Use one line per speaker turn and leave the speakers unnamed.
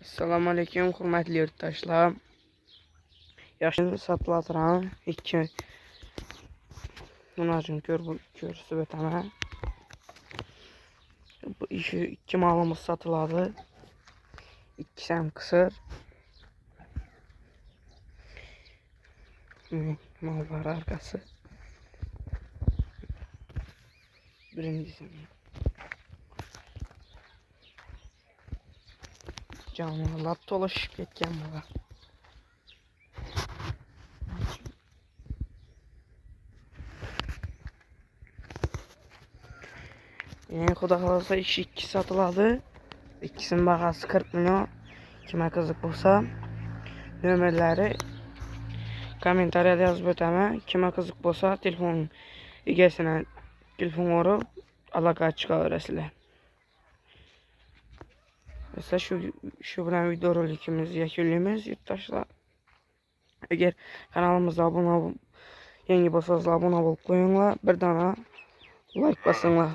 Assalamu alaikum hurmatli yurtdoshlar. Yaxshi satılatıram. Bunlar için görsüb ötəmə. Bu iki malımız satıladı. İkisi hem kısır. Mallar arkası. Birincisi. Canlılar dolaşıp ketken bana. Yani Xuda qalasa iki satıladı. İkisinin bahası 40 milyon. Kime kızık bulsa nömerləri kommentariyada yazıb ötəmə. Kime kızık bulsa telefon egesinə telefon vurub əlaqə çıxarır. Mesela şu bilen video rolikimiz yekunlayımız yurttaşlar. Eğer kanalımıza abone yeni bolsanız abone olup koyunlar, bir dana like basınlar.